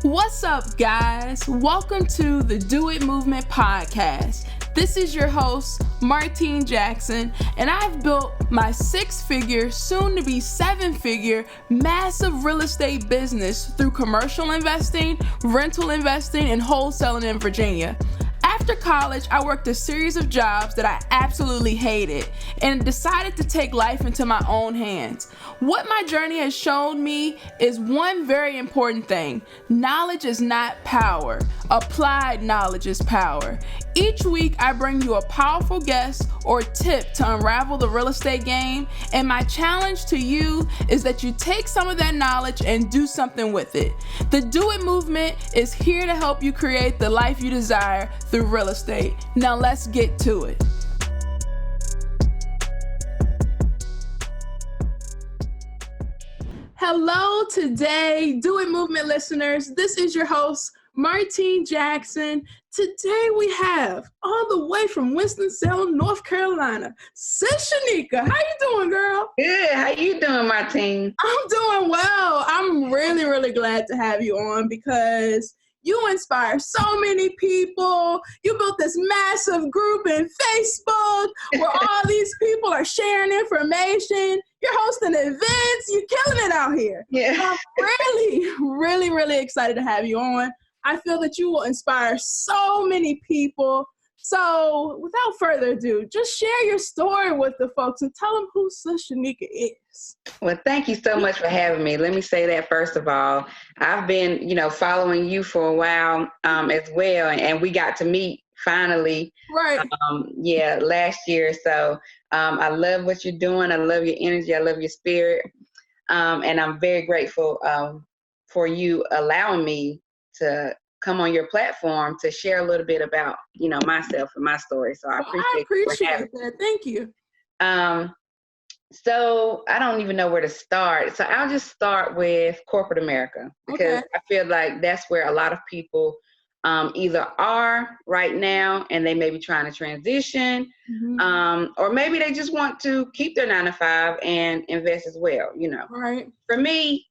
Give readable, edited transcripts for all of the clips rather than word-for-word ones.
What's up, guys? Welcome to the DoItMovement podcast. This is your host, Martine Jackson, and I've built my 6-figure, soon to be 7-figure, massive real estate business through commercial investing, rental investing, and wholesaling in Virginia. After college, I worked a series of jobs that I absolutely hated and decided to take life into my own hands. What my journey has shown me is one very important thing. Knowledge is not power. Applied knowledge is power. Each week, I bring you a powerful guest or tip to unravel the real estate game, and my challenge to you is that you take some of that knowledge and do something with it. The Do It movement is here to help you create the life you desire through real estate. Now let's get to it. Hello today, Do It Movement listeners. This is your host, Martine Jackson. Today we have, all the way from Winston-Salem, North Carolina, Sis Shaneka. How you doing, girl? Good. How you doing, Martine? I'm doing well. I'm really glad to have you on because you inspire so many people. You built this massive group in Facebook where all these people are sharing information. You're hosting events. You're killing it out here. Yeah. I'm really excited to have you on. I feel that you will inspire so many people. So without further ado, just share your story with the folks and tell them who Sish Shaneka is. Well, thank you so much for having me. Let me say that first of all. I've been, following you for a while as well, and we got to meet finally. Right. Last year. So I love what you're doing. I love your energy. I love your spirit. And I'm very grateful for you allowing me to come on your platform to share a little bit about, myself and my story. So I appreciate that. Thank you. So I don't even know where to start. So I'll just start with corporate America because I feel like that's where a lot of people either are right now and they may be trying to transition, or maybe they just want to keep their 9-to-5 and invest as well, Right. For me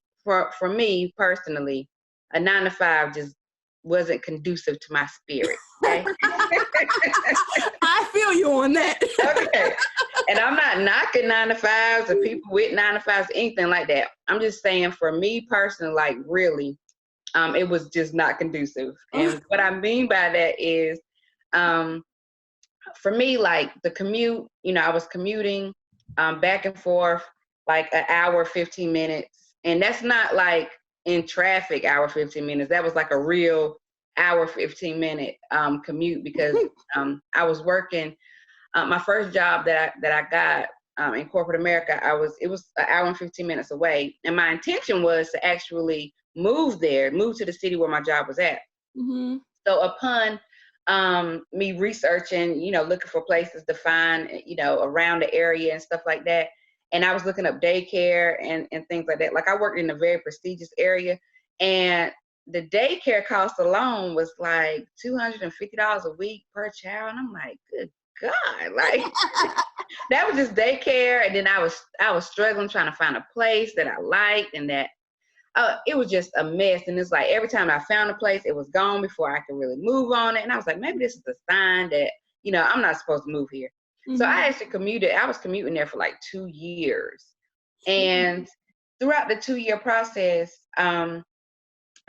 personally, a 9-to-5 just wasn't conducive to my spirit. Okay? I feel you on that. Okay. And I'm not knocking 9-to-5s or people with 9-to-5s, anything like that. I'm just saying for me personally, like really, it was just not conducive. And what I mean by that is, for me, like the commute, I was commuting back and forth like an hour, 15 minutes. And that's not like in traffic hour, 15 minutes. That was like a real hour, 15-minute commute because I was working. My first job that I got in corporate America, it was an hour and 15 minutes away. And my intention was to actually move to the city where my job was at. Mm-hmm. So upon me researching, looking for places to find, around the area and stuff like that, and I was looking up daycare and things like that. Like I worked in a very prestigious area, and the daycare cost alone was like $250 a week per child. And I'm like, good God, like that was just daycare. And then I was struggling trying to find a place that I liked, and that it was just a mess. And it's like every time I found a place, it was gone before I could really move on it. And I was like, maybe this is a sign that, I'm not supposed to move here. Mm-hmm. So I actually I was commuting there for like 2 years. And throughout the 2-year process, I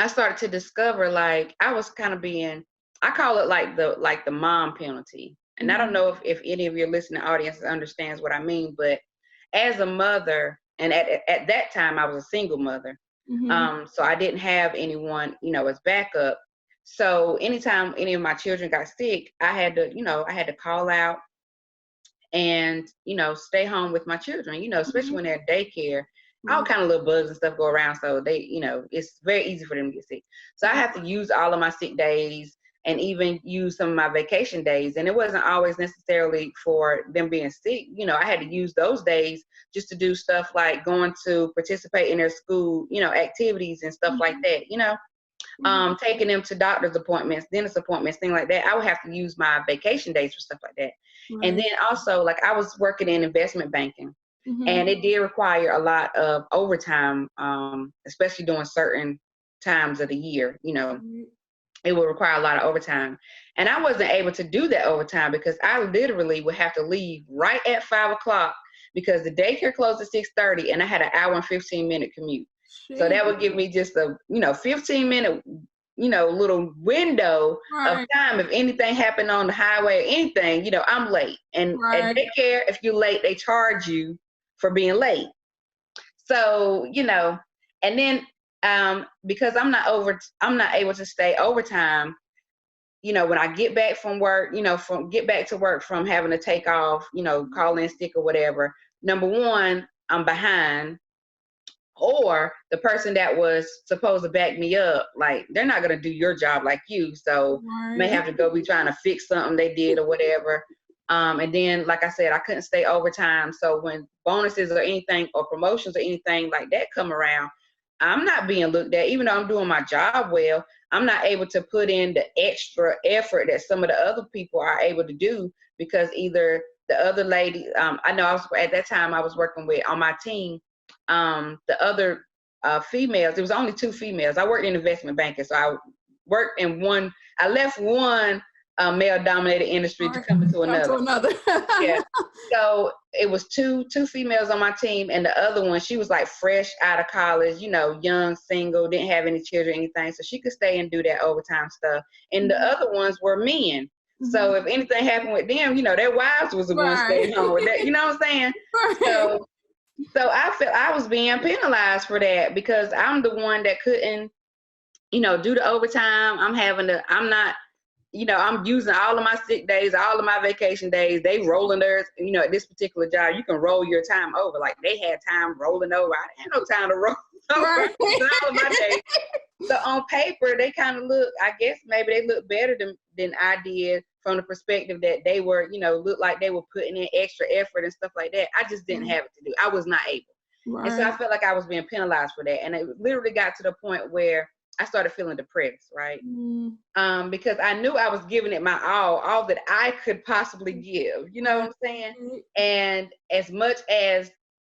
started to discover like I was kind of I call it like the mom penalty. And I don't know if any of your listening audience understands what I mean, but as a mother, and at that time I was a single mother, so I didn't have anyone, as backup. So anytime any of my children got sick, I had to call out and, stay home with my children, especially when they're at daycare. All kind of little bugs and stuff go around, so they, it's very easy for them to get sick. So I have to use all of my sick days and even use some of my vacation days. And it wasn't always necessarily for them being sick. I had to use those days just to do stuff like going to participate in their school, activities and stuff like that, taking them to doctor's appointments, dentist appointments, things like that. I would have to use my vacation days for stuff like that. Right. And then also, like, I was working in investment banking. And it did require a lot of overtime, especially during certain times of the year, it would require a lot of overtime. And I wasn't able to do that overtime because I literally would have to leave right at 5 o'clock because the daycare closed at 6:30 and I had an hour and 15-minute commute. Jeez. So that would give me just a, 15-minute, little window of time. If anything happened on the highway or anything, I'm late. And at daycare, if you're late, they charge you for being late. So, and then because I'm not able to stay overtime, when I get back from work, get back to work from having to take off, call in sick or whatever, number one, I'm behind. Or the person that was supposed to back me up, like, they're not going to do your job like you. So may have to go be trying to fix something they did or whatever. And then, like I said, I couldn't stay overtime. So when bonuses or anything or promotions or anything like that come around, I'm not being looked at. Even though I'm doing my job well, I'm not able to put in the extra effort that some of the other people are able to do because either the other lady, I know at that time I was working with on my team, the other females, there was only 2 females. I worked in investment banking. So I worked in I left one male-dominated industry to come into another. Yeah. So it was two females on my team, and the other one, she was like fresh out of college, young, single, didn't have any children, anything, so she could stay and do that overtime stuff. And the other ones were men. So if anything happened with them, their wives was the ones staying home with that. You know what I'm saying? So I felt I was being penalized for that because I'm the one that couldn't, do the overtime. I'm using all of my sick days, all of my vacation days. They rolling theirs, at this particular job, you can roll your time over. Like they had time rolling over. I didn't have no time to roll over all of my days. So on paper, they kind of look, I guess maybe they look better than I did from the perspective that they were, looked like they were putting in extra effort and stuff like that. I just didn't have it to do. I was not able. And so I felt like I was being penalized for that. And it literally got to the point where I started feeling depressed, right? Because I knew I was giving it my all that I could possibly give, you know what I'm saying? And as much as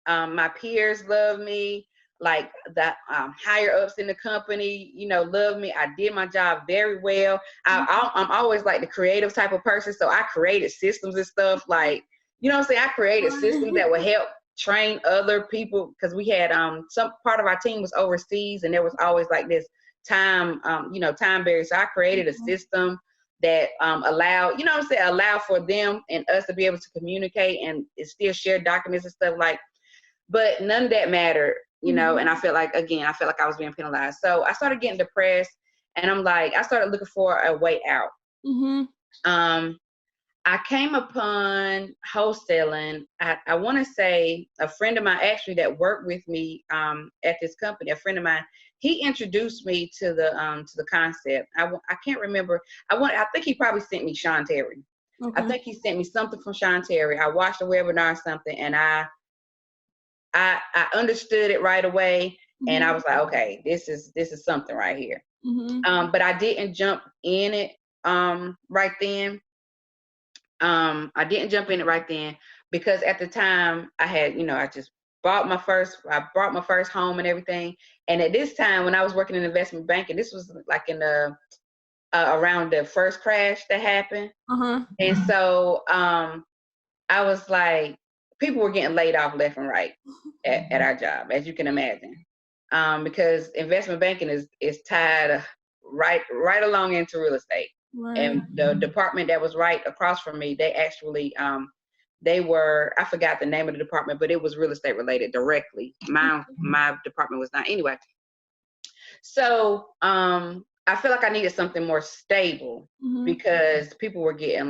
my peers love me, like the higher ups in the company, love me, I did my job very well. I'm always like the creative type of person. So I created systems and stuff like, I created systems that would help train other people because we had some part of our team was overseas and there was always like this time barrier. So I created a system that allowed, allow for them and us to be able to communicate and still share documents and stuff like, but none of that mattered, and I felt like I was being penalized. So I started getting depressed and I started looking for a way out. I came upon wholesaling. I want to say a friend of mine actually that worked with me at this company, a friend of mine, he introduced me to the concept. I can't remember. I think he probably sent me Sean Terry. Okay. I think he sent me something from Sean Terry. I watched a webinar or something and I understood it right away. And I was like, okay, this is something right here. But I didn't jump in it right then. I didn't jump in it right then because at the time I had, I just bought my first home and everything. And at this time when I was working in investment banking, this was like in the, around the first crash that happened. And so, I was like, people were getting laid off left and right at our job, as you can imagine. Because investment banking is tied right along into real estate. And the department that was right across from me, they actually, I forgot the name of the department, but it was real estate related directly. My department was not. Anyway, so I feel like I needed something more stable because people were getting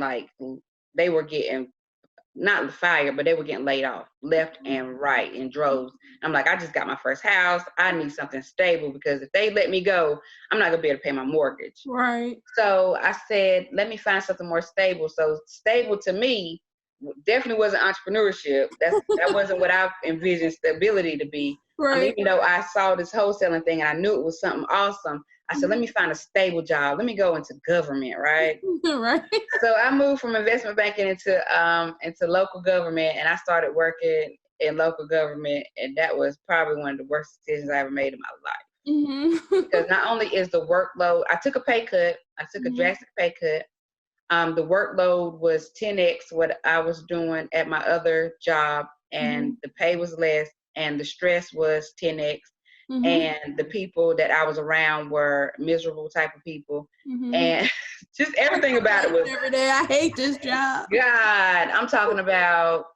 not fired, but they were getting laid off left and right in droves. I'm like, I just got my first house. I need something stable because if they let me go, I'm not gonna be able to pay my mortgage. Right. So I said, let me find something more stable. So stable to me definitely wasn't entrepreneurship. That wasn't what I envisioned stability to be. Right. Even though I saw this wholesaling thing and I knew it was something awesome, I said, let me find a stable job. Let me go into government, right? Right. So I moved from investment banking into local government, and I started working in local government, and that was probably one of the worst decisions I ever made in my life. Because not only is the workload, I took a pay cut. I took a drastic pay cut. The workload was 10x what I was doing at my other job, and the pay was less, and the stress was 10x. And the people that I was around were miserable type of people. And just everything about it was every day. I hate this job. God, I'm talking about,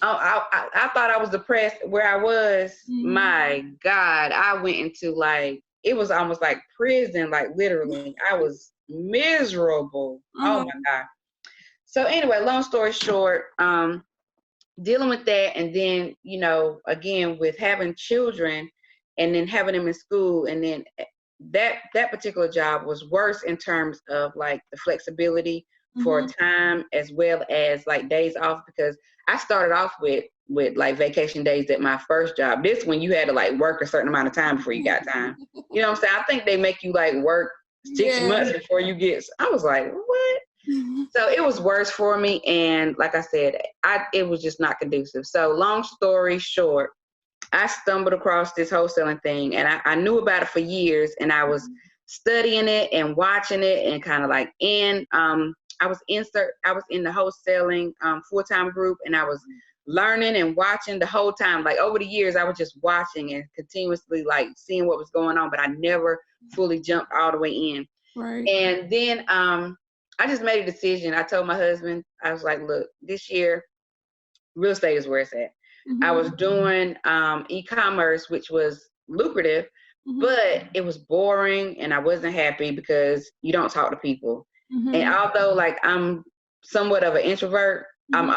I thought I was depressed where I was. My God, I went into like, it was almost like prison, like literally. I was miserable. Oh my God. So anyway, long story short, dealing with that, and then, you know, again, with having children and then having them in school, and then that particular job was worse in terms of like the flexibility for time as well as like days off, because I started off with like vacation days at my first job. This when you had to like work a certain amount of time before you got time. You know what I'm saying? I think they make you like work 6 months before you get. I was like, what? So it was worse for me, and like I said, it was just not conducive. So long story short, I stumbled across this wholesaling thing, and I knew about it for years, and I was studying it and watching it, and kind of like I was in the wholesaling full-time group, and I was learning and watching the whole time. Like over the years, I was just watching and continuously like seeing what was going on, but I never fully jumped all the way in. Right. And then I just made a decision. I told my husband, I was like, look, this year, real estate is where it's at. I was doing e-commerce, which was lucrative, but it was boring, and I wasn't happy because you don't talk to people. And although like I'm somewhat of an introvert, I'm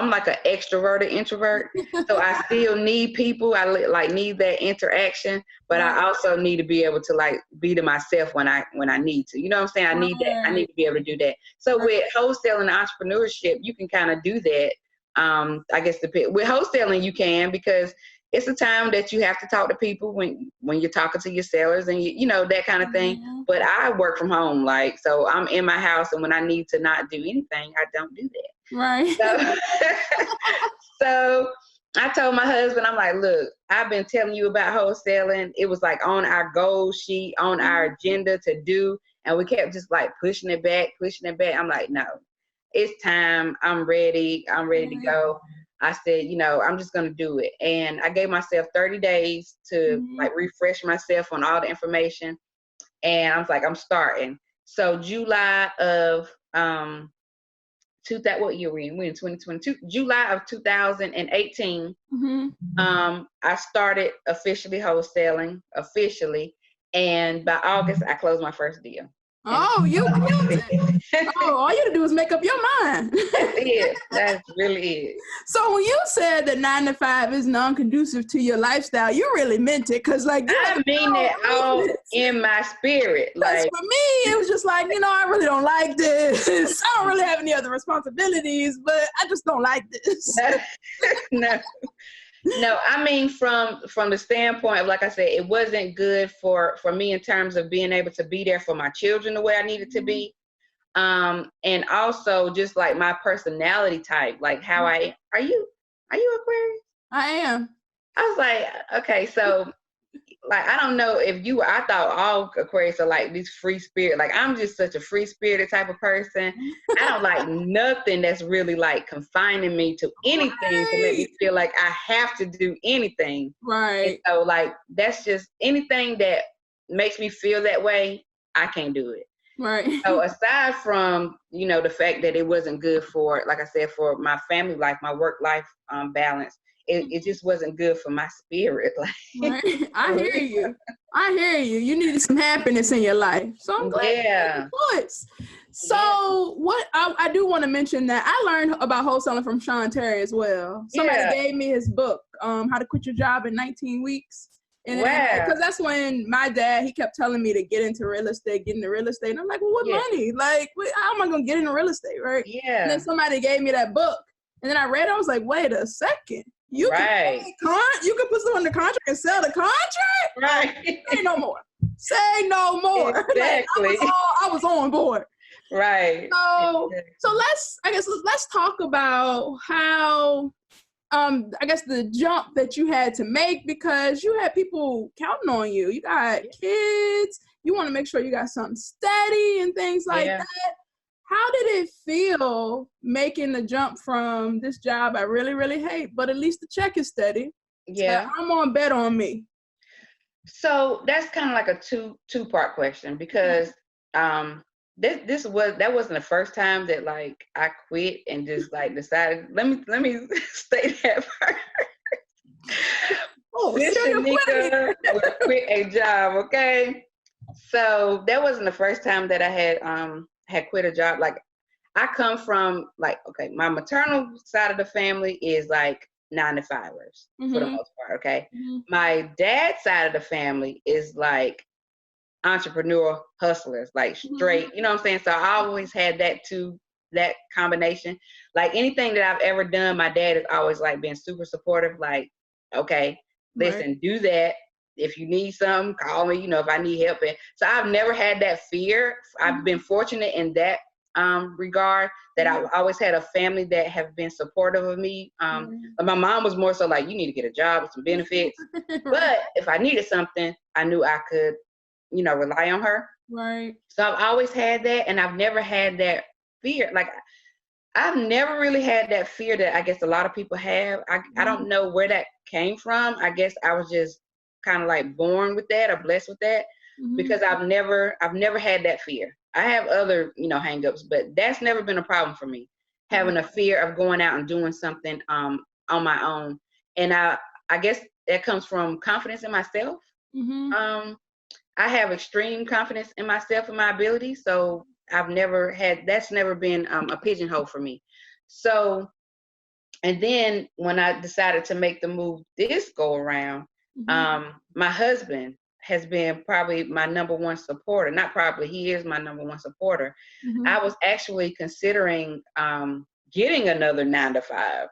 like an extroverted introvert. So I still need people. I like need that interaction, but I also need to be able to like be to myself when I need to. You know what I'm saying? I need that. I need to be able to do that. So with wholesaling and entrepreneurship, you can kind of do that. I guess with wholesaling you can, because it's a time that you have to talk to people when you're talking to your sellers and you know that kind of thing. But I work from home, like, so I'm in my house, and when I need to not do anything, I don't do that. Right. So I told my husband, I'm like, look, I've been telling you about wholesaling. It was like on our goal sheet, on our agenda to do, and we kept just like pushing it back. I'm like, no, it's time. I'm ready to go. I said, you know, I'm just going to do it. And I gave myself 30 days to like refresh myself on all the information. And I was like, I'm starting. So July of, what year we in? We're in 2022. July of 2018, I started officially wholesaling, and by August, I closed my first deal. Oh, you killed it. Oh, all you had to do is make up your mind. That's it. That's really it. So when you said that 9 to 5 is non-conducive to your lifestyle, you really meant it, because like I mean that all in my spirit. Like for me, it was just like, you know, I really don't like this. I don't really have any other responsibilities, but I just don't like this. No, I mean from the standpoint of, like I said, it wasn't good for me in terms of being able to be there for my children the way I needed to be. And also just like my personality type, like how are you Aquarius? I am. I was like, okay, so like, I don't know if I thought all Aquarius are like this free spirit. Like, I'm just such a free spirited type of person. I don't like nothing that's really like confining me to anything to make me feel like I have to do anything. Right. And so like, that's just anything that makes me feel that way, I can't do it. Right. So aside from, you know, the fact that it wasn't good for, like I said, for my family life, my work life balance, it just wasn't good for my spirit. Like, right. I hear you. You needed some happiness in your life. So I'm glad you made the choice. So what I do want to mention that I learned about wholesaling from Sean Terry as well. Somebody gave me his book, How to Quit Your Job in 19 Weeks. And because that's when my dad, he kept telling me to get into real estate. And I'm like, well, what money? Like, how am I going to get into real estate, right? Yeah. And then somebody gave me that book. And then I read it. I was like, wait a second. You can put someone in the contract and sell the contract? Right. Say no more. Exactly. Like, I was on board. Right. So let's talk about how I guess the jump that you had to make because you had people counting on you. You got kids. You want to make sure you got something steady and things like that. How did it feel making the jump from this job I really, really hate, but at least the check is steady? Yeah. I'm on bet on me. So that's kind of like a two-part question because that wasn't the first time that like I quit and just like decided let me state that first. Sish Shaneka would quit a job, okay? So that wasn't the first time that I had quit a job. Like I come from like, okay, my maternal side of the family is like 9-to-5ers for the most part, okay? My dad's side of the family is like entrepreneur hustlers, like straight, you know what I'm saying? So I always had that combination. Like anything that I've ever done, my dad has always like been super supportive, like, okay, listen, do that. If you need something, call me, you know, if I need help. And so I've never had that fear. I've been fortunate in that regard that I've always had a family that have been supportive of me. But my mom was more so like, you need to get a job with some benefits. But if I needed something, I knew I could, you know, rely on her. Right. So I've always had that, and I've never had that fear. Like I've never really had that fear that I guess a lot of people have. I don't know where that came from. I guess I was just kind of like born with that or blessed with that because I've never had that fear. I have other, you know, hangups, but that's never been a problem for me. Having a fear of going out and doing something on my own. And I guess that comes from confidence in myself. I have extreme confidence in myself and my abilities. So that's never been a pigeonhole for me. So, and then when I decided to make the move this go around, my husband has been probably my number one supporter. Not probably, he is my number one supporter. I was actually considering getting another 9-to-5.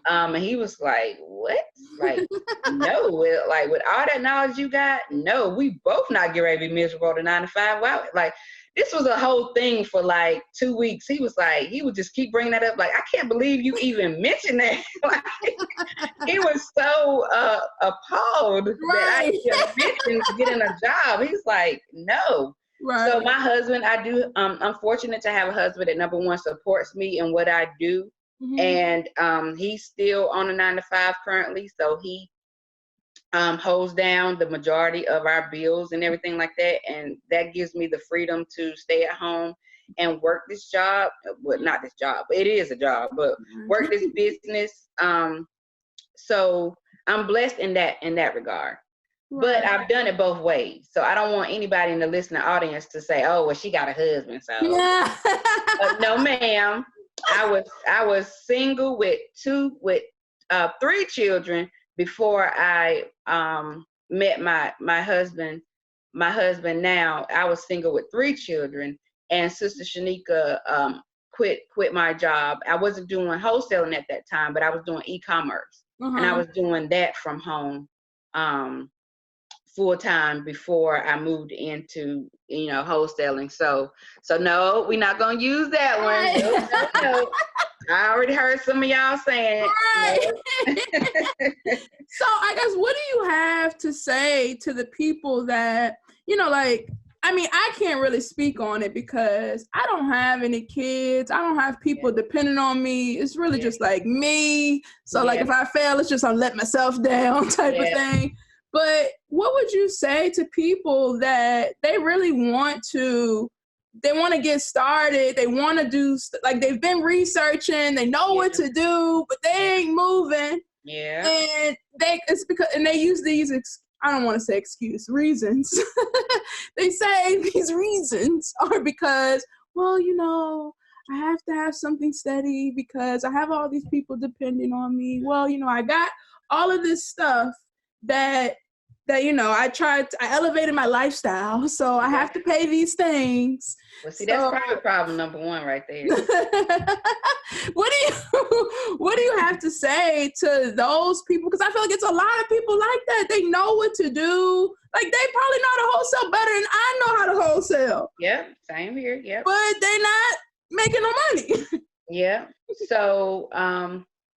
And he was like, what? Like, no, like with all that knowledge you got, no, we both not getting ready to be miserable to 9-to-5. Wow. Like this was a whole thing for like 2 weeks. He was like, he would just keep bringing that up. Like, I can't believe you even mentioned that. Like, he was so appalled that I even mentioned getting a job. He's like, no. Right. So my husband, I'm fortunate to have a husband that number one supports me in what I do. And he's still on a 9-to-5 currently. So he holds down the majority of our bills and everything like that. And that gives me the freedom to stay at home and work this job. Well, not this job, it is a job, but work this business. So I'm blessed in that regard. But I've done it both ways. So I don't want anybody in the listening audience to say, oh, well, she got a husband. So no, ma'am. I was single with 3 children before I met my husband. My husband now, I was single with 3 children, and Sister Shaneka quit my job. I wasn't doing wholesaling at that time, but I was doing e-commerce, and I was doing that from home full time before I moved into, you know, wholesaling. So no, we're not gonna use that one. No. I already heard some of y'all saying it. No. So I guess what do you have to say to the people that, you know, like, I mean, I can't really speak on it because I don't have any kids. I don't have people depending on me. It's really just like me. So like if I fail, it's just I'm letting myself down type of thing. But what would you say to people that they really want to get started, they want to do, like they've been researching, they know what to do, but they ain't moving. Yeah. And they use these, I don't want to say reasons. They say these reasons are because, well, you know, I have to have something steady because I have all these people depending on me. Well, you know, I got all of this stuff that you know, I elevated my lifestyle, so I have to pay these things. Well, see, that's probably problem number one right there. What do you have to say to those people? Because I feel like it's a lot of people like that. They know what to do. Like, they probably know how to wholesale better than I know how to wholesale. Yep, same here, yep. But they're not making no money. Yeah, so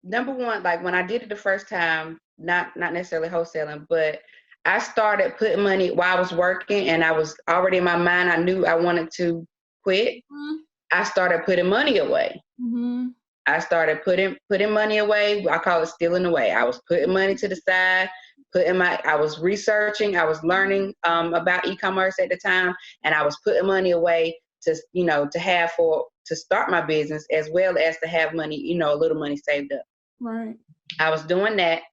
number one, like when I did it the first time, not necessarily wholesaling, but I started putting money while I was working, and I was already in my mind, I knew I wanted to quit. Mm-hmm. I started putting money away. Mm-hmm. I started putting money away. I call it stealing away. I was putting money to the side, I was researching, I was learning about e-commerce at the time, and I was putting money away to, to start my business, as well as to have money, a little money saved up. Right. I was doing that.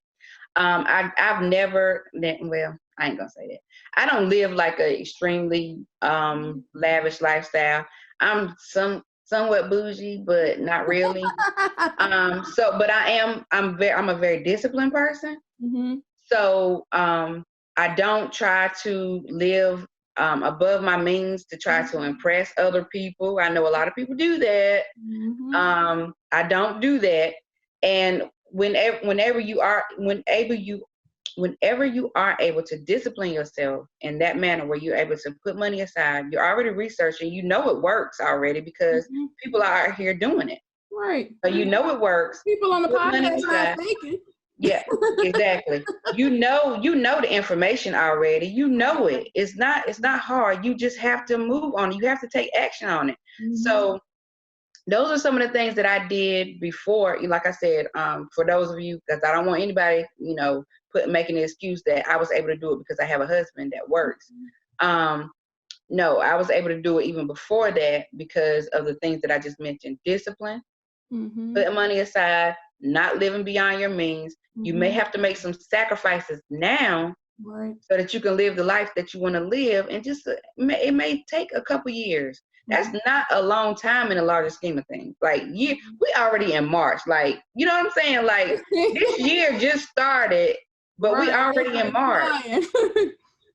I've never, well, I ain't gonna say that. I don't live like a extremely lavish lifestyle. I'm somewhat bougie, but not really. But I'm a very disciplined person. Mm-hmm. So I don't try to live above my means to try to impress other people. I know a lot of people do that. Mm-hmm. I don't do that. And whenever you are able to discipline yourself in that manner, where you're able to put money aside, you're already researching, it works already, because people are out here doing it. Right. So it works. People on the podcast not faking. Yeah, exactly. You know the information already. You know it. It's not hard. You just have to move on it. You have to take action on it. Mm-hmm. So those are some of the things that I did before. Like I said, for those of you, because I don't want anybody, making the excuse that I was able to do it because I have a husband that works. No, I was able to do it even before that because of the things that I just mentioned: discipline, putting money aside, not living beyond your means. You may have to make some sacrifices now, right, so that you can live the life that you want to live. And just it may take a couple years. That's not a long time in the larger scheme of things. Like, we already in March. Like, you know what I'm saying? Like, this year just started, but right, we already in March.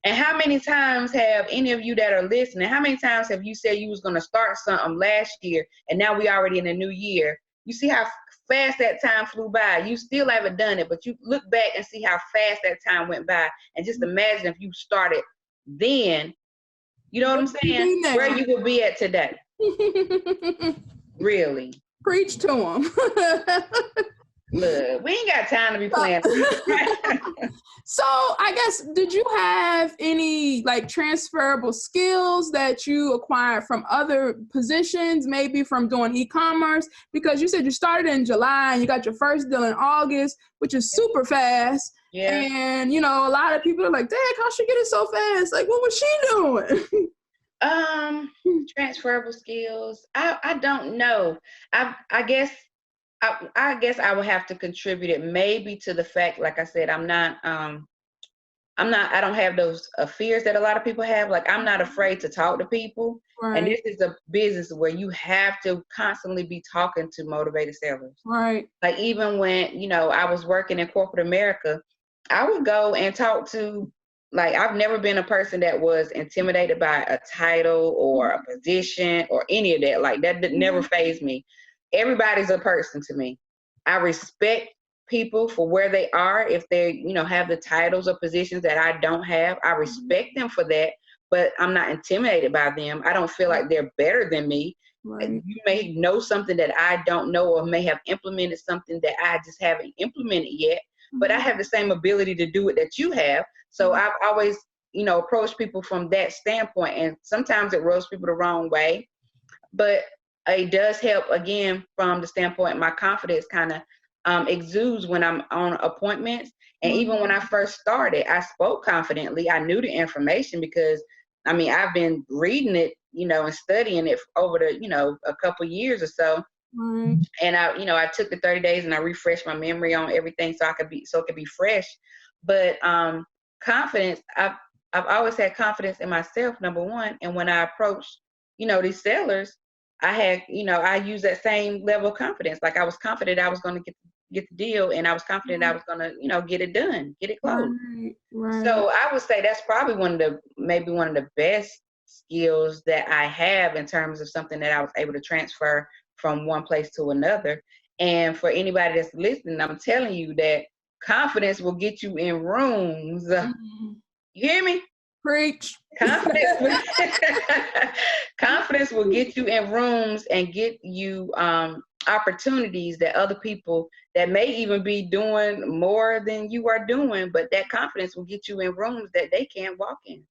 And how many times have any of you that are listening, how many times have you said you was going to start something last year, and now we already in a new year? You see how fast that time flew by. You still haven't done it, but you look back and see how fast that time went by. And just imagine if you started then, you know what I'm saying? Where you would be at today. Really. Preach to them. Look, we ain't got time to be playing. So I guess, did you have any like transferable skills that you acquired from other positions, maybe from doing e-commerce? Because you said you started in July and you got your first deal in August, which is super fast. Yeah. And, a lot of people are like, dang, how she get it so fast? Like, what was she doing? Transferable skills. I don't know. I guess I would have to contribute it maybe to the fact, like I said, I don't have those fears that a lot of people have. Like, I'm not afraid to talk to people. Right. And this is a business where you have to constantly be talking to motivated sellers. Right. Like, even when, I was working in corporate America, I would go and talk to, like, I've never been a person that was intimidated by a title or a position or any of that. Like, that never fazed me. Everybody's a person to me. I respect people for where they are. If they, have the titles or positions that I don't have, I respect them for that, but I'm not intimidated by them. I don't feel like they're better than me. Right. You may know something that I don't know, or may have implemented something that I just haven't implemented yet, but I have the same ability to do it that you have. So I've always, approached people from that standpoint, and sometimes it rubs people the wrong way, but it does help, again, from the standpoint, my confidence kind of exudes when I'm on appointments. And even when I first started, I spoke confidently. I knew the information because, I've been reading it, and studying it over the, a couple years or so. And I took the 30 days and I refreshed my memory on everything so it could be fresh. But confidence, I've always had confidence in myself, number one. And when I approached, these sellers, I had, I used that same level of confidence. Like, I was confident I was going to get the deal, and I was confident I was going to, get it done, get it closed. Right. So I would say that's probably one of the best skills that I have in terms of something that I was able to transfer from one place to another. And for anybody that's listening, I'm telling you that confidence will get you in rooms. You hear me? Preach. Confidence will get you in rooms and get you opportunities that other people that may even be doing more than you are doing, but that confidence will get you in rooms that they can't walk in.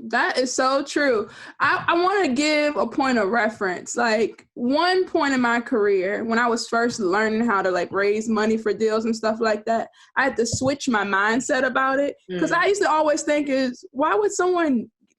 That is so true. I want to give a point of reference. Like one point in my career when I was first learning how to like raise money for deals and stuff like that, I had to switch my mindset about it because I used to always think is why do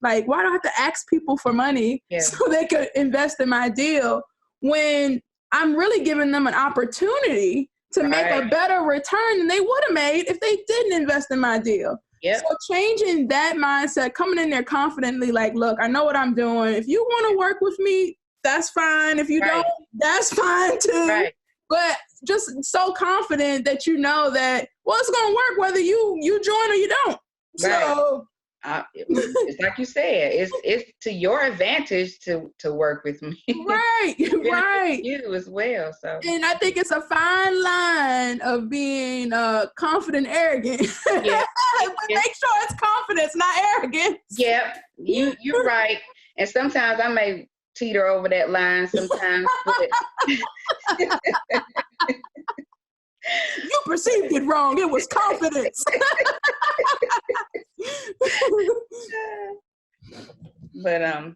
I have to ask people for money so they could invest in my deal when I'm really giving them an opportunity to make a better return than they would have made if they didn't invest in my deal. Yep. So changing that mindset, coming in there confidently, like, look, I know what I'm doing. If you want to work with me, that's fine. If you don't, that's fine too. Right. But just so confident that you know that, well, it's going to work whether you join or you don't. Right. So it's like you said, it's to your advantage to work with me. Right. You as well. So, and I think it's a fine line of being confident, arrogant. Yeah. But make sure it's confidence, not arrogance. Yep, you're right. And sometimes I may teeter over that line sometimes. But you perceived it wrong. It was confidence. But I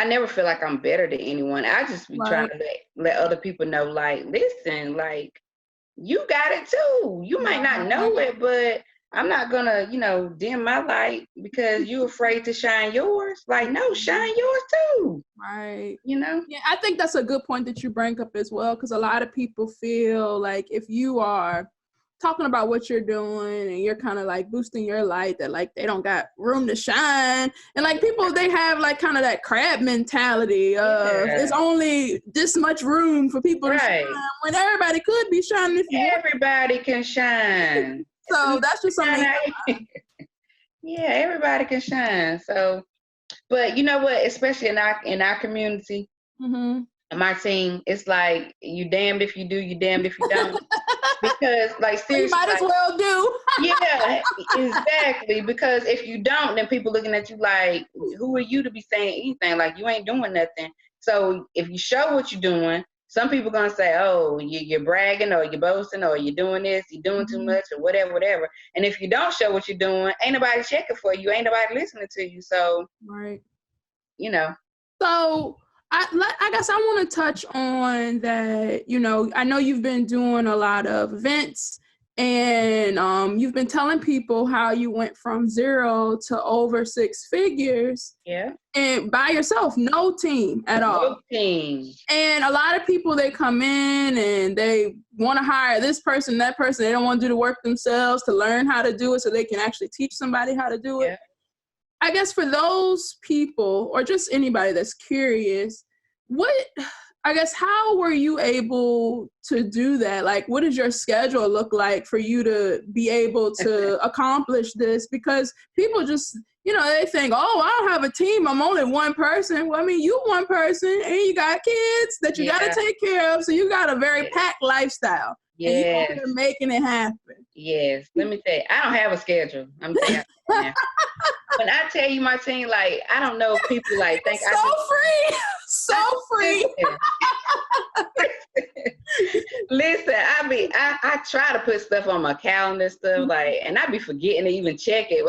never feel like I'm better than anyone. I just be trying to let other people know, like, listen, like, you got it too. You might not know it, but I'm not gonna, dim my light because you're afraid to shine yours. Like, no, shine yours too. Right. Yeah, I think that's a good point that you bring up as well, because a lot of people feel like if you are talking about what you're doing and you're kind of like boosting your light, that like they don't got room to shine. And like people, they have like kind of that crab mentality of there's only this much room for people to shine when everybody could be shining if you everybody can shine. So that's just something. Yeah, everybody can shine. So, but you know what? Especially in our community, Martine, it's like you damned if you do, you damned if you don't. Because like seriously, you might as well do. Yeah, exactly. Because if you don't, then people looking at you like, who are you to be saying anything? Like you ain't doing nothing. So if you show what you're doing, some people gonna say, oh, you're bragging or you're boasting or you're doing this, you're doing too much or whatever. And if you don't show what you're doing, ain't nobody checking for you, ain't nobody listening to you. So, So I guess I want to touch on that, I know you've been doing a lot of events and you've been telling people how you went from 0 to over 6 figures. Yeah. And by yourself, no team at all. No team. And a lot of people, they come in and they want to hire this person, that person. They don't want to do the work themselves to learn how to do it so they can actually teach somebody how to do it. I guess for those people or just anybody that's curious, how were you able to do that? Like, what does your schedule look like for you to be able to accomplish this? Because people just, they think, oh, I don't have a team. I'm only one person. Well, I mean, you one person and you got kids that you got to take care of. So you got a very packed lifestyle. Yes. And you're making it happen. Yes. Let me tell you, I don't have a schedule. I'm telling you. When I tell you, Martine, like, I don't know if people like think so free. Listen, I try to put stuff on my calendar and stuff like, and I be forgetting to even check it.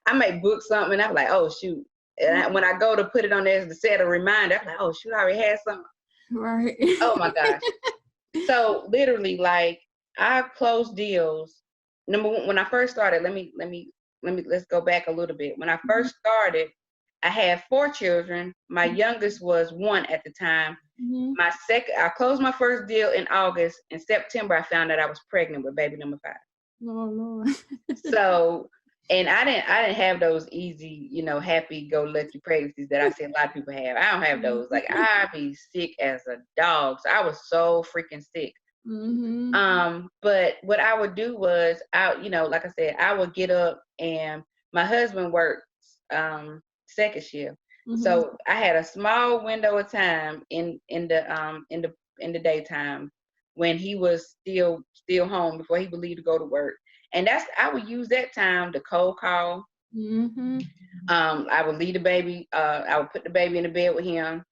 I may book something and I'm like, oh shoot. And when I go to put it on there to set a reminder, I'm like, oh shoot, I already had something. Right. Oh my gosh. So literally, like, I closed deals. Number one, when I first started, let's go back a little bit. When I first started, I had 4 children. My youngest was 1 at the time. I closed my first deal in August. In September, I found out I was pregnant with baby number 5. Oh Lord. So, and I didn't have those easy, happy-go-lucky pregnancies that I see a lot of people have. I don't have those. Like, I be sick as a dog. So I was so freaking sick. But what I would do was, like I said, I would get up and my husband worked second shift. So I had a small window of time in the daytime when he was still home before he would leave to go to work. And I would use that time to cold call Mm-hmm. I would leave the baby. I would put the baby in the bed with him.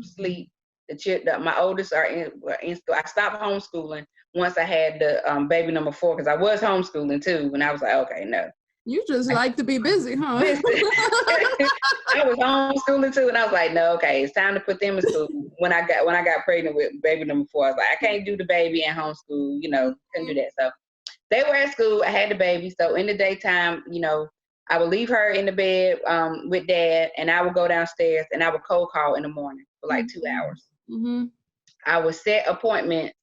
Sleep. My oldest were in school. I stopped homeschooling once I had the baby number 4 because I was homeschooling too. And I was like, okay, no. You just like to be busy, huh? Listen, I was homeschooling too, and I was like, no, okay, it's time to put them in school. When I got pregnant with baby number 4, I was like, I can't do the baby and homeschool. Couldn't do that. So they were at school. I had the baby. So in the daytime, I would leave her in the bed with dad, and I would go downstairs and I would cold call in the morning for like 2 hours. Mm-hmm. I would set appointments.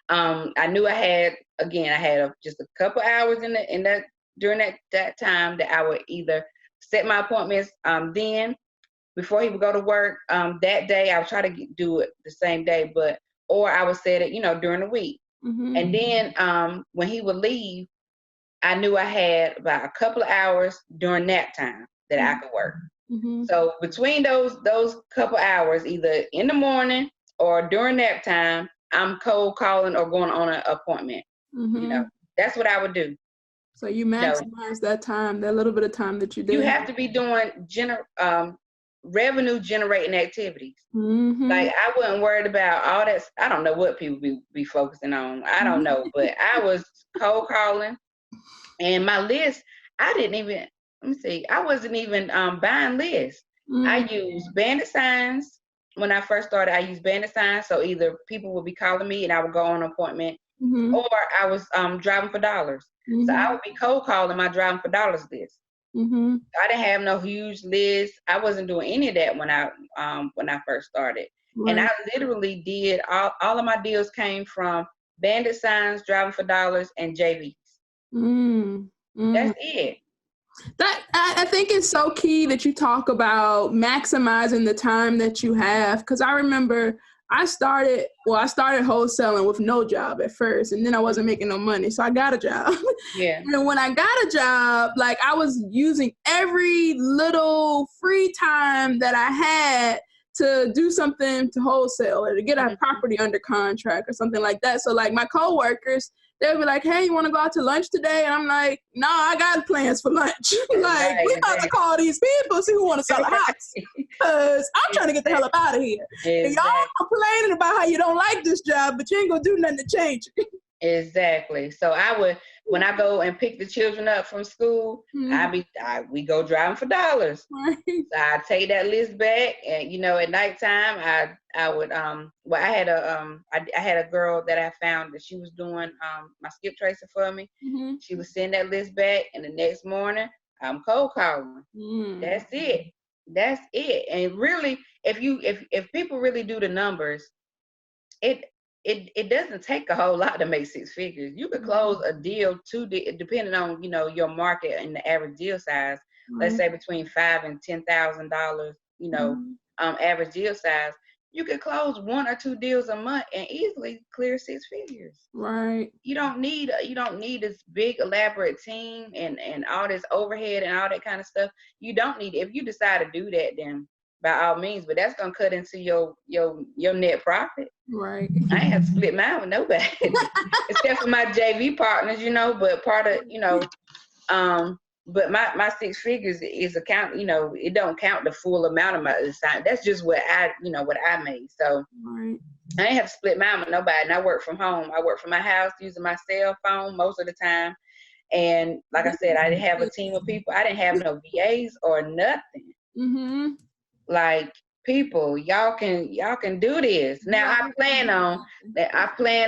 I knew I had just a couple hours during that time that I would either set my appointments then before he would go to work that day. I would try to do it the same day, or I would set it, during the week. Mm-hmm. And then when he would leave, I knew I had about a couple of hours during nap time that I could work. Mm-hmm. So between those couple hours, either in the morning or during nap time, I'm cold calling or going on an appointment. Mm-hmm. That's what I would do. So you maximize that time, that little bit of time that you do. You have to be doing revenue generating activities. Mm-hmm. Like I wasn't worried about all that. I don't know what people be focusing on. I don't know, but I was cold calling, and my list. I wasn't even buying lists. Mm-hmm. I used bandit signs when I first started. I used bandit signs, so either people would be calling me and I would go on an appointment, mm-hmm. or I was driving for dollars. Mm-hmm. So I would be cold calling my driving for dollars list. Mm-hmm. I didn't have no huge list. I wasn't doing any of that when I first started. Right. And I literally did all of my deals came from bandit signs, driving for dollars, and JVs. Mm-hmm. That's it. That I think it's so key that you talk about maximizing the time that you have. Because I remember I started wholesaling with no job at first, and then I wasn't making no money, so I got a job. Yeah. And when I got a job, like I was using every little free time that I had to do something to wholesale or to get a property under contract or something like that. So like my coworkers, they'll be like, hey, you want to go out to lunch today? And I'm like, no, I got plans for lunch. Like, we about to call these people, see who want to sell a house. Because I'm trying to get the hell up out of here. Exactly. And y'all complaining about how you don't like this job, but you ain't going to do nothing to change it. Exactly. So when I go and pick the children up from school, we go driving for dollars. Right. So I take that list back, and at nighttime I would I had a girl that I found that she was doing my skip tracer for me. Mm-hmm. She would send that list back, and the next morning I'm cold calling. That's it. And really, if people really do the numbers, it doesn't take a whole lot to make 6 figures. You could close a deal depending on your market and the average deal size. Let's say between $5,000 and $10,000. Average deal size. You could close 1 or 2 deals a month and easily clear 6 figures. Right. You don't need this big elaborate team and all this overhead and all that kind of stuff. You don't need it. If you decide to do that, then by all means, but that's gonna cut into your net profit. Right. I ain't have to split mine with nobody, except for my JV partners, but part of, but my 6 figures is it don't count the full amount of my assignment. That's just what I made. So right. I ain't have to split mine with nobody, and I work from home. I work from my house using my cell phone most of the time. And like I said, I didn't have a team of people. I didn't have no VAs or nothing. Mm-hmm. Like, people, y'all can do this. Now I plan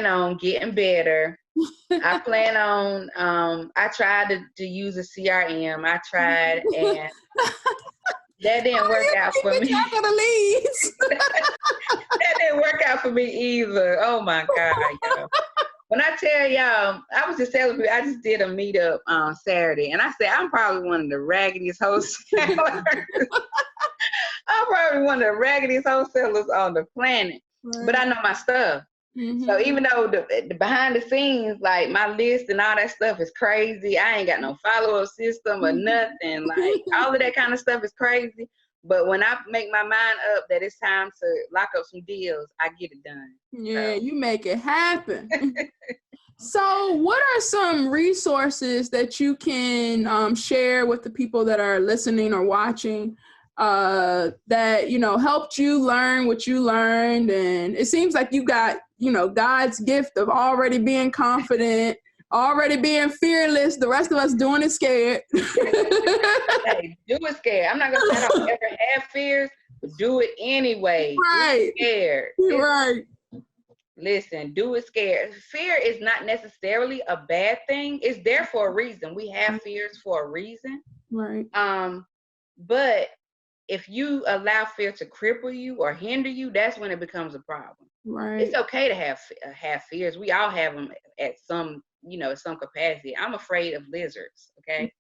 on getting better. I plan on I tried to use a CRM. I tried, and that didn't work out for me. That didn't work out for me either. Oh my God, yo. When I tell y'all, I was just telling people, I just did a meetup on Saturday, and I said I'm probably one of the raggediest wholesalers. I'm probably one of the raggediest wholesalers on the planet, but I know my stuff. Mm-hmm. So even though the behind the scenes, like my list and all that stuff is crazy, I ain't got no follow-up system or nothing. Like all of that kind of stuff is crazy. But when I make my mind up that it's time to lock up some deals, I get it done. Yeah, so. You make it happen. So what are some resources that you can share with the people that are listening or watching that, helped you learn what you learned? And it seems like you got, God's gift of already being confident, already being fearless. The rest of us doing it scared. Hey, do it scared. I'm not going to say I don't ever have fears, but do it anyway. Right. Do it scared. Right. Listen, do it scared. Fear is not necessarily a bad thing. It's there for a reason. We have fears for a reason. Right. But if you allow fear to cripple you or hinder you, that's when it becomes a problem. Right. It's okay to have fears. We all have them at some capacity. I'm afraid of lizards. Okay.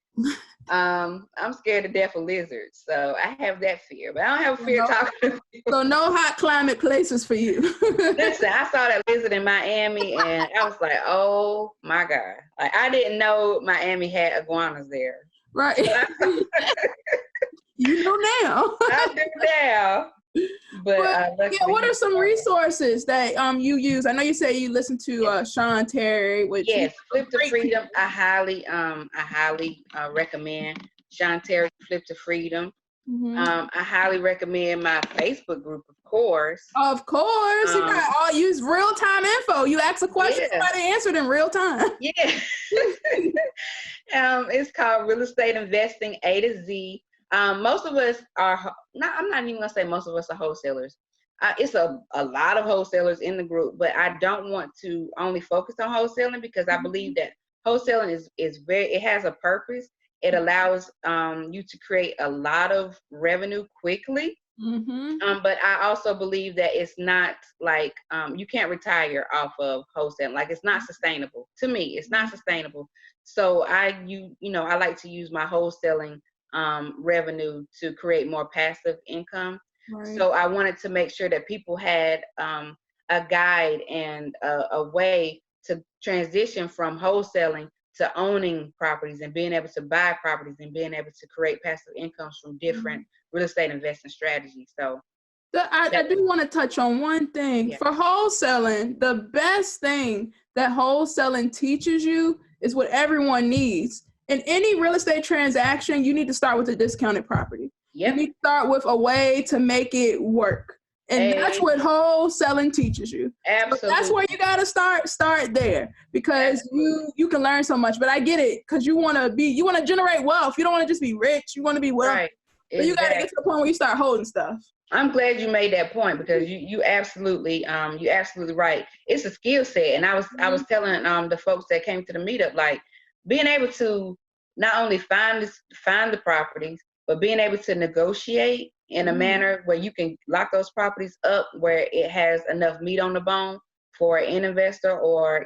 I'm scared to death of lizards, so I have that fear, but I don't have a fear talking to people. So no hot climate places for you. Listen, I saw that lizard in Miami, and I was like, oh my God. Like, I didn't know Miami had iguanas there. Right. You know now. I do now. But what are some resources that you use? I know you say you listen to Sean Terry, which yes, Flip to Freedom. I highly recommend Sean Terry Flip to Freedom. I highly recommend my Facebook group, of course. Of course, you got all use real time info. You ask a question, somebody answered in real time. Yeah. It's called Real Estate Investing A to Z. Most of us are I'm not even gonna say most of us are wholesalers. It's a lot of wholesalers in the group, but I don't want to only focus on wholesaling because I believe that wholesaling it has a purpose. It allows you to create a lot of revenue quickly. But I also believe that it's not like you can't retire off of wholesaling. Like, it's not sustainable. To me, it's not sustainable. So I like to use my wholesaling revenue to create more passive income. Right. So I wanted to make sure that people had a guide and a way to transition from wholesaling to owning properties and being able to buy properties and being able to create passive incomes from different real estate investing strategies. So I do want to touch on one thing. For wholesaling, the best thing that wholesaling teaches you is what everyone needs. In any real estate transaction, you need to start with a discounted property. Yep. You need to start with a way to make it work. And that's what wholesaling teaches you. Absolutely. So that's where you got to start there, because you can learn so much. But I get it, because you want to generate wealth. You don't want to just be rich. You want to be wealthy. Right. But you got to get to the point where you start holding stuff. I'm glad you made that point, because you absolutely right. It's a skill set. And I was telling the folks that came to the meetup, like, being able to not only find the properties, but being able to negotiate in a manner where you can lock those properties up where it has enough meat on the bone for an investor, or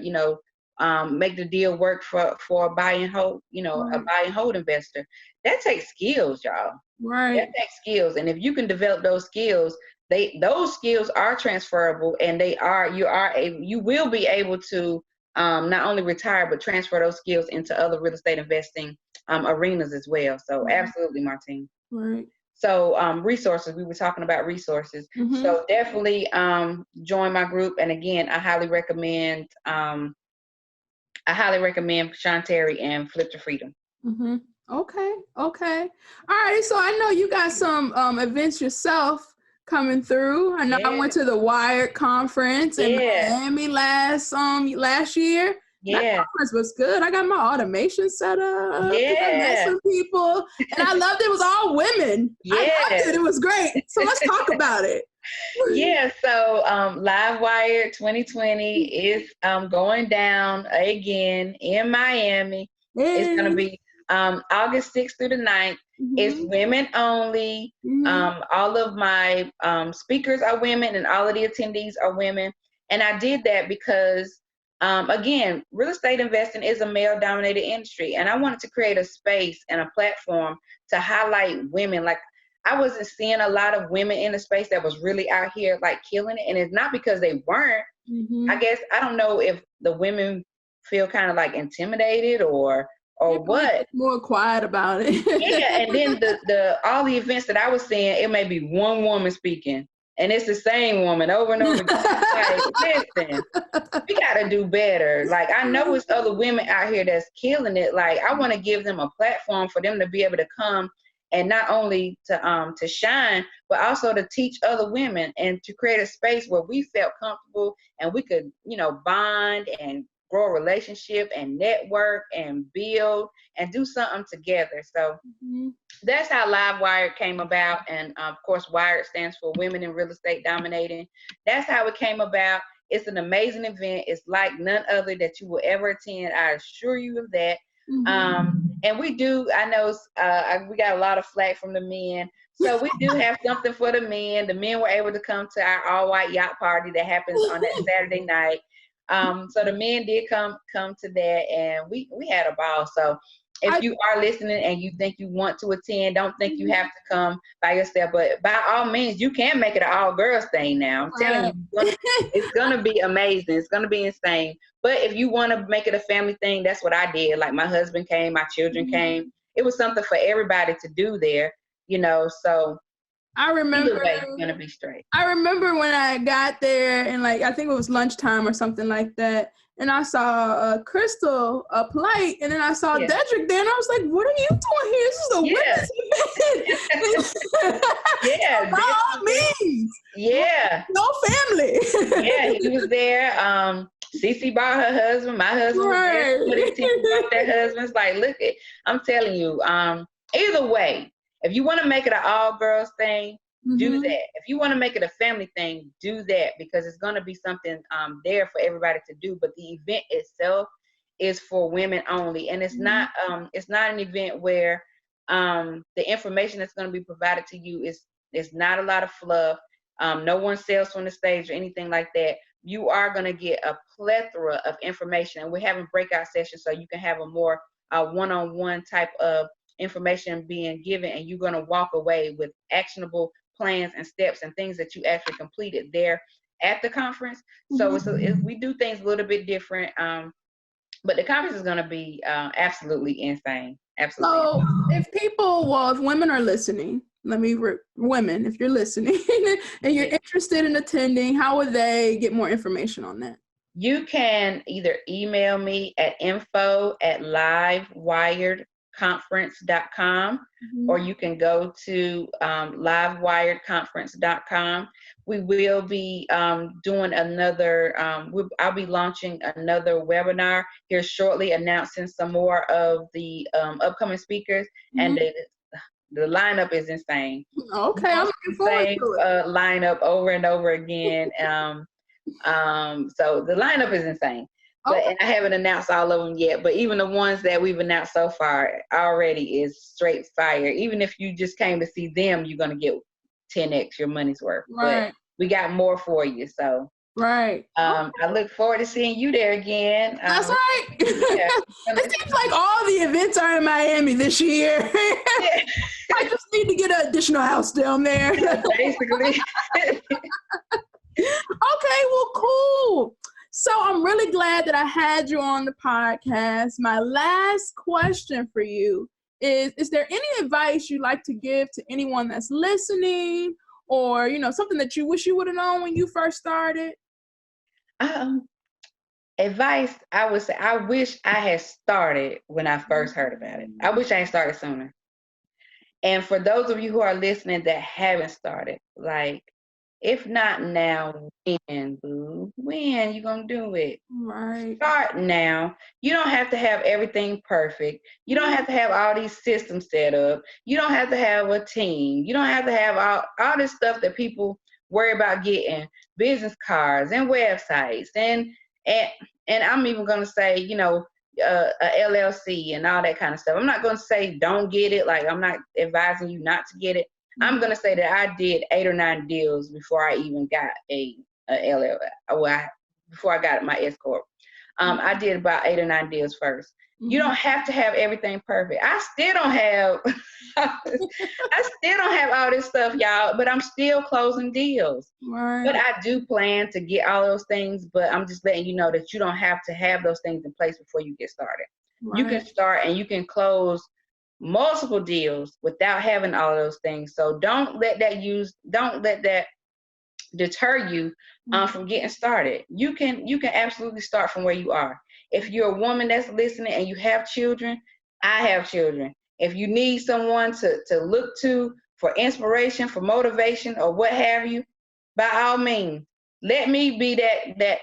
make the deal work for a buy and hold, a buy and hold investor. That takes skills, y'all. Right. That takes skills, and if you can develop those skills, those skills are transferable, and you will be able to not only retire but transfer those skills into other real estate investing arenas as well. So absolutely, Martine. Right. So resources, we were talking about resources. So definitely join my group. And again, I highly recommend Sean Terry and Flip to Freedom. Okay. All right. So I know you got some events yourself coming through. I know I went to the Wired conference in Miami last year. Yeah, that conference was good. I got my automation set up. I met some people, and I loved it. It was all women. I loved it. It was great. So let's talk about it. So Live Wire 2020 is going down again in Miami. It's going to be August 6th through the 9th. It's women only. All of my speakers are women, and all of the attendees are women. And I did that because again, real estate investing is a male-dominated industry, and I wanted to create a space and a platform to highlight women. Like, I wasn't seeing a lot of women in the space that was really out here, like, killing it, and it's not because they weren't. I guess, I don't know if the women feel kind of like intimidated or what. More quiet about it. And then all the events that I was seeing, it may be one woman speaking And it's the same woman over and over again. Like, listen, we gotta do better. Like, I know it's other women out here that's killing it. Like, I want to give them a platform for them to be able to come and not only to shine, but also to teach other women and to create a space where we felt comfortable and we could, you know, bond and grow a relationship and network and build and do something together. So that's how Livewire came about. And of course, WIRED stands for Women in Real Estate Dominating. That's how it came about. It's an amazing event. It's like none other that you will ever attend. I assure you of that. And we do, I know we got a lot of flack from the men. So we do have something for the men. The men were able to come to our all-white yacht party that happens on that Saturday night. So the men did come to that, and we had a ball. So if you are listening and you think you want to attend, don't think you have to come by yourself. But by all means, you can make it an all-girls thing now. I'm telling you, it's going to be amazing. It's going to be insane. But if you want to make it a family thing, that's what I did. Like, my husband came, my children came. It was something for everybody to do there, you know. So I remember either way, it's going to be straight. I remember when I got there, and like, I think it was lunchtime or something like that. And I saw Crystal, Polite, and then I saw Dedrick there, and I was like, what are you doing here? This is a women's event. Yeah. By all means. Yeah. No family. Yeah, he was there. Cece brought her husband. My husband was there. Somebody brought their husbands. Like, look, I'm telling you, either way, if you want to make it an all-girls thing, do that. If you want to make it a family thing, do that, because it's going to be something there for everybody to do. But the event itself is for women only, and it's not an event where the information that's going to be provided to you is not a lot of fluff. No one sells from the stage or anything like that. You are going to get a plethora of information, and we're having breakout sessions so you can have a more one-on-one type of information being given, and you're going to walk away with actionable plans and steps and things that you actually completed there at the conference. So we do things a little bit different, but the conference is going to be absolutely insane. Absolutely. So if women are listening, women, if you're listening and you're interested in attending, how would they get more information on that? You can either email me at info@livewiredconference.com, or you can go to livewiredconference.com. We will be doing another, I'll be launching another webinar here shortly, announcing some more of the upcoming speakers, and the lineup is insane. Okay, I'm looking forward to it. Lineup over and over again. So the lineup is insane. And I haven't announced all of them yet, but even the ones that we've announced so far already is straight fire. Even if you just came to see them, you're going to get 10x your money's worth. Right. But we got more for you. So right. I look forward to seeing you there again. That's right. Yeah. It seems like all the events are in Miami this year. I just need to get an additional house down there. Basically. Okay, well, cool. So I'm really glad that I had you on the podcast. My last question for you is there any advice you'd like to give to anyone that's listening, or, you know, something that you wish you would have known when you first started? Advice, I would say, I wish I had started when I first heard about it. I wish I had started sooner. And for those of you who are listening that haven't started, like, if not now, when, boo? When you gonna do it? Right. Start now. You don't have to have everything perfect. You don't have to have all these systems set up. You don't have to have a team. You don't have to have all this stuff that people worry about getting, business cards and websites and I'm even gonna say, you know, a LLC and all that kind of stuff. I'm not gonna say don't get it. Like, I'm not advising you not to get it. I'm going to say that I did 8 or 9 deals before I even got a LLC. Before I got my S Corp. I did about 8 or 9 deals first. You don't have to have everything perfect. I still don't have all this stuff, y'all, but I'm still closing deals. Right. But I do plan to get all those things, but I'm just letting you know that you don't have to have those things in place before you get started. Right. You can start and you can close multiple deals without having all of those things. So don't let that deter you from getting started. You can absolutely start from where you are. If you're a woman that's listening and you have children, I have children. If you need someone to look to for inspiration, for motivation, or what have you, by all means, let me be that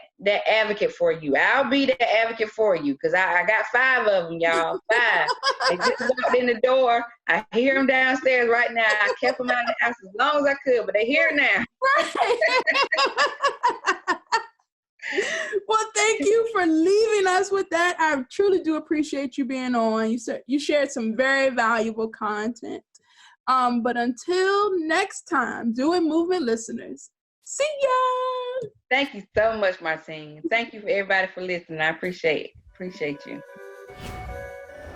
advocate for you. I'll be that advocate for you, because I got 5 of them, y'all. 5. They just walked in the door. I hear them downstairs right now. I kept them out of the house as long as I could, but they're here now. Right. Well, thank you for leaving us with that. I truly do appreciate you being on. You shared some very valuable content. But until next time, Do It Movement listeners, see ya. Thank you so much, Martine. Thank you for everybody for listening. I appreciate you.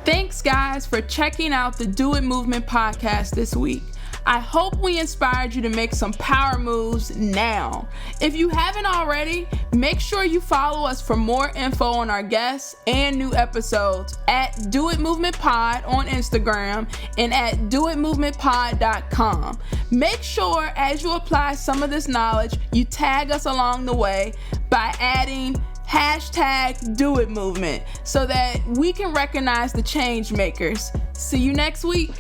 Thanks, guys, for checking out the Do It Movement podcast this week. I hope we inspired you to make some power moves now. If you haven't already, make sure you follow us for more info on our guests and new episodes at Do It Movement Pod on Instagram and at DoItMovementPod.com. Make sure as you apply some of this knowledge, you tag us along the way by adding #DoItMovement so that we can recognize the change makers. See you next week.